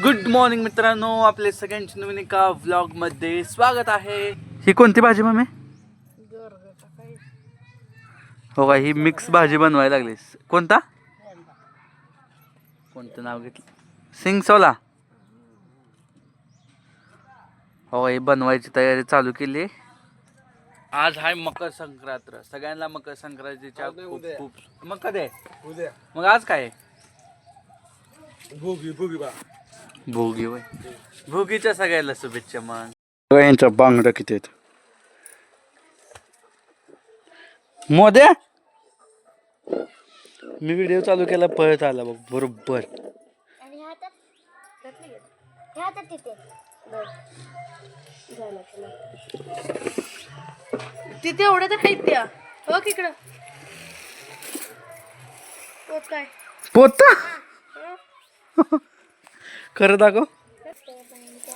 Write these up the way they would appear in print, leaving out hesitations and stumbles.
Good morning मित्रांनो, आपले सगळ्यांचे नवीन एका व्लॉग मध्ये स्वागत आहे. ही कोणती भाजी मम्मी? हो का, ही मिक्स भाजी बनवायला लागलीस. कोणता कोणतं नाव घेतलं? सिंगसोला. हो, ही बनवायची तयारी चालू केली. आज आहे मकर संक्रांत. सगळ्यांना मकर संक्रांतीच्या खूप खूप. मग कधी आहे? उद्या. मग आज काय आहे? भोगी. भोगी होय. भोगीच्या सगळ्याला शुभेच्छा. मग यांच्या बांगड्या किती आहेत मोद्या. मी व्हिडिओ चालू केला, पळत आला बघ बरोबर. तिथे एवढं तर आहेत त्या. हो इकडं पोत काय पोता खरं दाखव.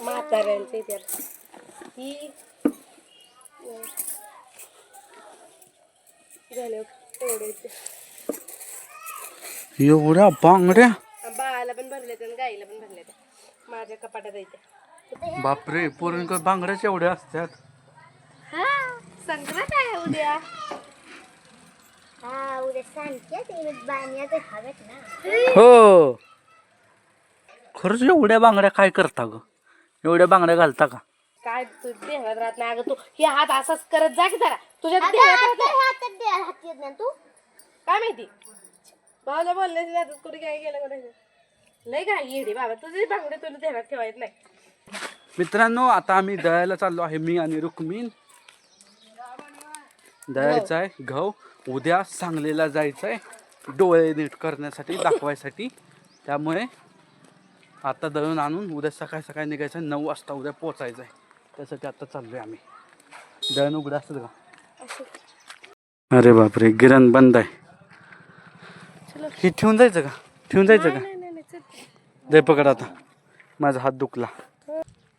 म्हाताऱ्यांचे ही एवढ्या बांगड्या बाळाला पण भरले आणि गाईला पण भरले माझ्या कपाटात येते. बापरे, पोरणकर बांगड्याच एवढ्या असतात. संक्रांत आहे उद्या. हो खरंच एवढ्या बांगड्या काय करता ग? एवढ्या बांगड्या घालता का? काय तू देहरात राहत नाही अगं. तू हे हात असाच करत जा की जरा. तुझ्या तू काय माहिती बाबाला बोलले कुठे काय गेलं लय काय येडे बाबा. तुझे बांगडे तुला देहरात ठेवायच नाही. मित्रांनो, आता आम्ही दळायला चाललो आहे. मी आणि रुक्मिण दळायचं आहे गहू. उद्या सांगलीला जायचं आहे डोळे नीट करण्यासाठी, दाखवायसाठी. त्यामुळे आता दळून आणून उद्या सकाळी सकाळी निघायचं. 9 वाजता उद्या पोचायचं आहे. त्यासाठी आता चाललोय आम्ही. दळण उघडं असेल का? अरे बापरे, गिरण बंद आहे. ही ठेवून जायचं का? ठेवून जायचं का? दे पकड. आता माझा हात दुखला.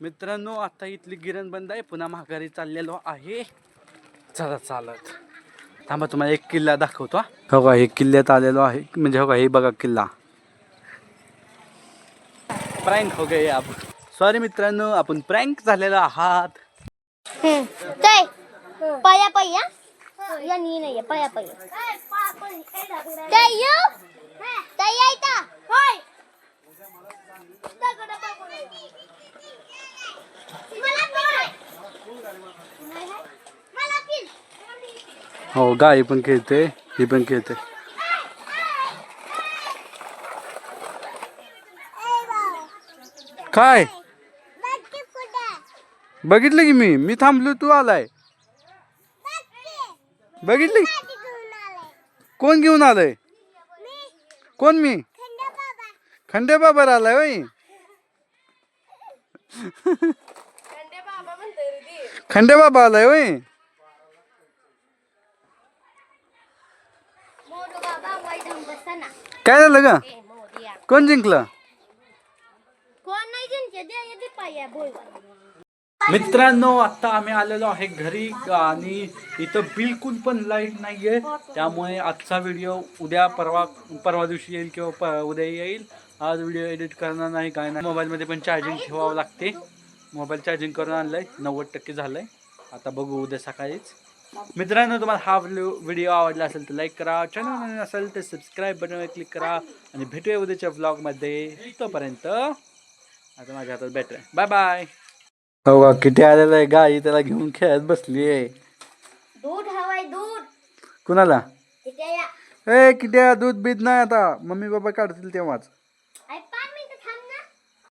मित्रांनो, आता इथली गिरण बंद आहे. पुन्हा माघारी चाललेलो आहे. चला चालत. थांबा, तुम्हाला एक किल्ला दाखवतो. हो का, हे किल्ल्यात आलेलो आहे. म्हणजे हो का, हे बघा किल्ला. प्रँक हो गए आप. सॉरी मित्रांनो, आपण प्रँक झालेलो आहात. पाया पाया या नी नाही पाया पाया ताई ताई आयता होय हो, गाई पण खेळते, ही पण खेळते. काय बघितलं की मी थांबलो, तू आलाय. बघितली? कोण घेऊन आलंय? कोण? मी खंडे बाबा आलाय होय. खंडे बाबा आलाय होय. काय झालं का? कोण जिंकलं? कोण नाही जिंकले दे पाया बोल. मित्रांनो, आता आम्ही आलेलो आहे घरी आणि इथं बिलकुल पण लाईट नाहीये. त्यामुळे आजचा व्हिडिओ उद्या परवा दिवशी येईल किंवा उद्या येईल. आज व्हिडिओ एडिट करणार नाही, काय नाही. मोबाईलमध्ये पण चार्जिंग ठेवावं लागते. मोबाईल चार्जिंग करून आणलंय, 90% झालंय. आता बघू उद्या सकाळीच. मित्रांनो, तुम्हाला हा व्हिडिओ आवडला असेल तर लाईक करा. चॅनल असेल तर सबस्क्राईब बटनवर क्लिक करा. आणि भेटूया उद्याच्या व्लॉगमध्ये. तोपर्यंत आता माझ्या हातात बॅटरी. Bye bye. हो का, किती आलेलं आहे. गाई त्याला घेऊन खेळत बसली आहे. दूध हवाय दूध कुणाला? किती या ए किट्या, दूध बीत नाही आता. मम्मी पप्पा काढतील तेव्हाच.